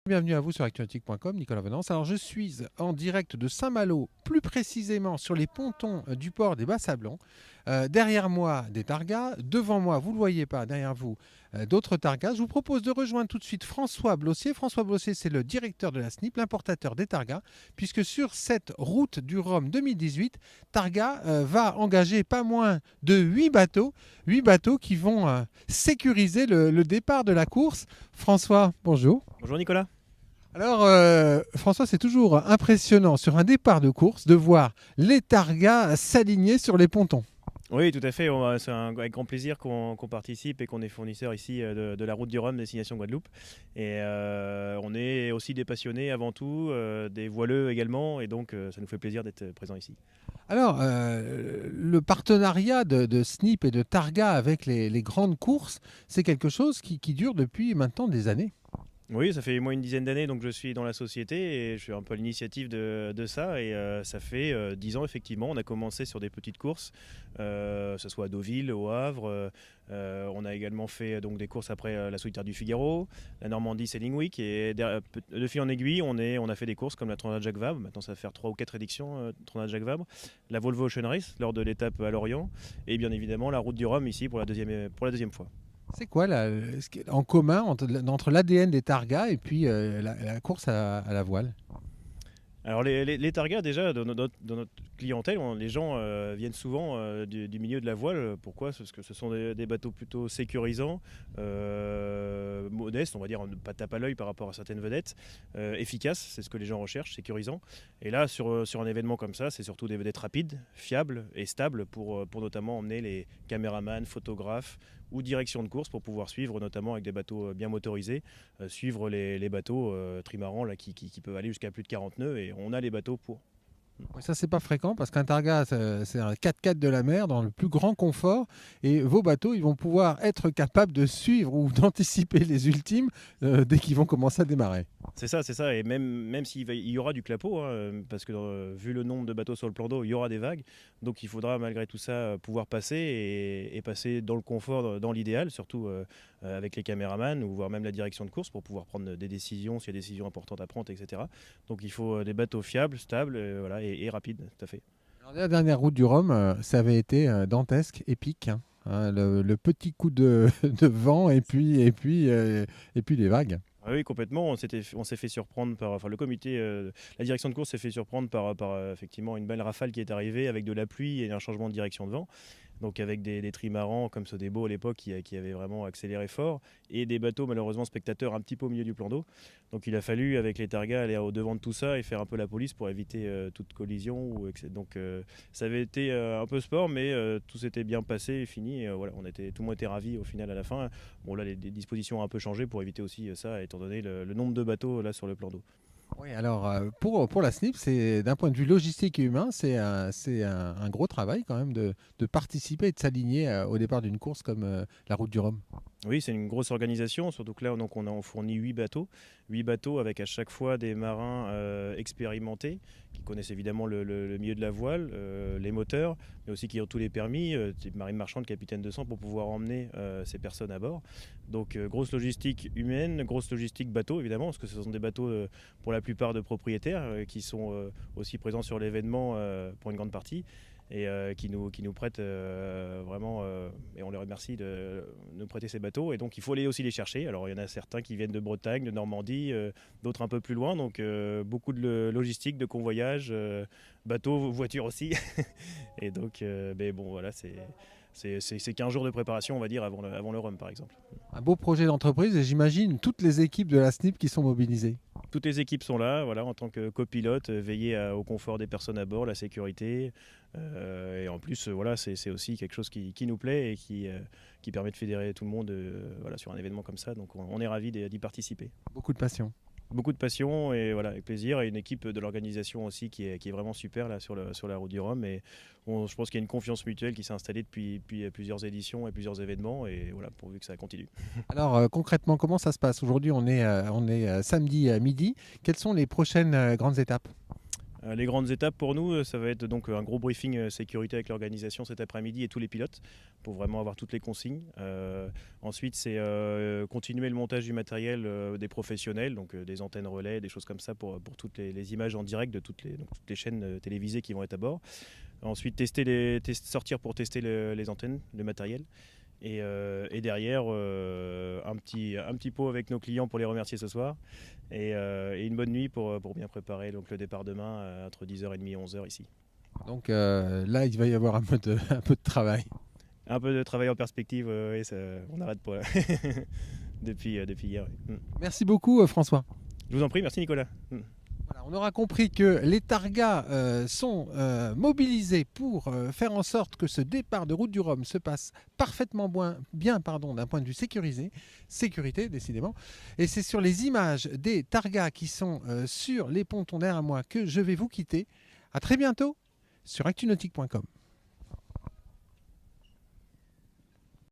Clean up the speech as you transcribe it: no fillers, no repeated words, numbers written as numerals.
Bienvenue à vous sur actuanautique.com, Nicolas Venance. Alors je suis en direct de Saint-Malo, plus précisément sur les pontons du port des Bas-Sablons. Derrière moi des targas, devant moi, vous ne le voyez pas, derrière vous, d'autres targas. Je vous propose de rejoindre tout de suite François Blossier. François Blossier, c'est le directeur de la SNIP, l'importateur des targas, puisque sur cette route du Rhum 2018, Targa va engager pas moins de 8 bateaux qui vont sécuriser le départ de la course. François, bonjour. Bonjour Nicolas. Alors, François, c'est toujours impressionnant sur un départ de course de voir les targas s'aligner sur les pontons. Oui, tout à fait. C'est avec grand plaisir qu'on participe et qu'on est fournisseur ici de la route du Rhum, destination Guadeloupe. Et on est aussi des passionnés avant tout, des voileux également. Et donc, ça nous fait plaisir d'être présents ici. Alors, le partenariat de SNIP et de Targa avec les grandes courses, c'est quelque chose qui dure depuis maintenant des années. Oui, ça fait moi une dizaine d'années, donc je suis dans la société et je suis un peu à l'initiative de ça. Et ça fait 10 ans, effectivement. On a commencé sur des petites courses, que ce soit à Deauville, au Havre. On a également fait donc, des courses après la Solitaire du Figaro, la Normandie Sailing Week. Et de fil en aiguille, on a fait des courses comme la Transat Jacques Vabre. Maintenant, ça va faire 3 ou 4 éditions, Transat Jacques Vabre. La Volvo Ocean Race lors de l'étape à Lorient. Et bien évidemment, la Route du Rhum ici pour la deuxième fois. C'est quoi en commun entre l'ADN des targas et puis la course à la voile? Alors les targas déjà dans notre clientèle, les gens viennent souvent du milieu de la voile. Pourquoi? Parce que ce sont des bateaux plutôt sécurisants, modestes, on va dire, pas tape à l'œil par rapport à certaines vedettes, efficaces, c'est ce que les gens recherchent, sécurisants. Et là sur un événement comme ça, c'est surtout des vedettes rapides, fiables et stables pour notamment emmener les caméramans, photographes ou direction de course pour pouvoir suivre, notamment avec des bateaux bien motorisés, suivre les bateaux trimarans là, qui peuvent aller jusqu'à plus de 40 nœuds, et on a les bateaux pour. Ça, c'est pas fréquent parce qu'un targa, c'est un 4x4 de la mer dans le plus grand confort. Et vos bateaux, ils vont pouvoir être capables de suivre ou d'anticiper les ultimes dès qu'ils vont commencer à démarrer. C'est ça. Et même s'il y aura du clapot, hein, parce que vu le nombre de bateaux sur le plan d'eau, il y aura des vagues. Donc il faudra malgré tout ça pouvoir passer et passer dans le confort, dans l'idéal, surtout avec les caméramans ou voire même la direction de course pour pouvoir prendre des décisions, s'il y a des décisions importantes à prendre, etc. Donc il faut des bateaux fiables, stables, voilà, et rapides, tout à fait. Alors, la dernière route du Rhum, ça avait été dantesque, épique, hein. Le petit coup de, de vent et puis les vagues. Ah oui, complètement. On s'est fait surprendre enfin le comité, la direction de course s'est fait surprendre par effectivement une belle rafale qui est arrivée avec de la pluie et un changement de direction de vent. Donc avec des trimarans comme Sodebo à l'époque qui avaient vraiment accéléré fort et des bateaux malheureusement spectateurs un petit peu au milieu du plan d'eau. Donc il a fallu avec les targas aller au devant de tout ça et faire un peu la police pour éviter toute collision. Donc ça avait été un peu sport, mais tout s'était bien passé et fini. Et, voilà, tout le monde était ravis au final à la fin. Bon là les dispositions ont un peu changé pour éviter aussi ça, étant donné le nombre de bateaux là sur le plan d'eau. Oui, alors pour la SNIP, c'est d'un point de vue logistique et humain, c'est un gros travail quand même de participer et de s'aligner au départ d'une course comme la Route du Rhum. Oui, c'est une grosse organisation, surtout que là donc on fournit 8 bateaux avec à chaque fois des marins expérimentés qui connaissent évidemment le milieu de la voile, les moteurs, mais aussi qui ont tous les permis, type marine marchande, capitaine de sang, pour pouvoir emmener ces personnes à bord. Donc grosse logistique humaine, grosse logistique bateau évidemment, parce que ce sont des bateaux pour la plupart de propriétaires qui sont aussi présents sur l'événement pour une grande partie. Et qui nous prêtent vraiment, et on les remercie de nous prêter ces bateaux. Et donc il faut aller aussi les chercher. Alors il y en a certains qui viennent de Bretagne, de Normandie, d'autres un peu plus loin. Donc beaucoup de logistique, de convoyage, bateaux, voitures aussi. Et donc, mais bon, voilà, c'est 15 jours de préparation, on va dire, avant le Rhum, par exemple. Un beau projet d'entreprise et j'imagine toutes les équipes de la SNIP qui sont mobilisées. Toutes les équipes sont là, voilà, en tant que copilote, veiller au confort des personnes à bord, la sécurité. Et en plus, voilà, c'est aussi quelque chose qui nous plaît et qui permet de fédérer tout le monde voilà, sur un événement comme ça. Donc on est ravis d'y participer. Beaucoup de passion. Beaucoup de passion et voilà, avec plaisir. Et une équipe de l'organisation aussi qui est vraiment super là, sur la route du Rhum. Et je pense qu'il y a une confiance mutuelle qui s'est installée depuis plusieurs éditions et plusieurs événements. Et voilà, pourvu que ça continue. Alors concrètement, comment ça se passe? Aujourd'hui, on est samedi à midi. Quelles sont les prochaines grandes étapes? Les grandes étapes pour nous, ça va être donc un gros briefing sécurité avec l'organisation cet après-midi et tous les pilotes pour vraiment avoir toutes les consignes. Ensuite, c'est continuer le montage du matériel des professionnels, donc des antennes relais, des choses comme ça pour toutes les images en direct de toutes les chaînes télévisées qui vont être à bord. Ensuite, sortir pour tester les antennes, le matériel. Et derrière, un petit pot avec nos clients pour les remercier ce soir. Et une bonne nuit pour bien préparer donc, le départ demain entre 10h30 et 11h ici. Donc là, il va y avoir un peu de travail. Un peu de travail en perspective, et on n'arrête pas depuis hier. Oui. Merci beaucoup François. Je vous en prie, merci Nicolas. Voilà, on aura compris que les targas sont mobilisés pour faire en sorte que ce départ de Route du Rhum se passe parfaitement bien d'un point de vue sécurité décidément. Et c'est sur les images des targas qui sont sur les pontons derrière moi que je vais vous quitter. À très bientôt sur actunautique.com.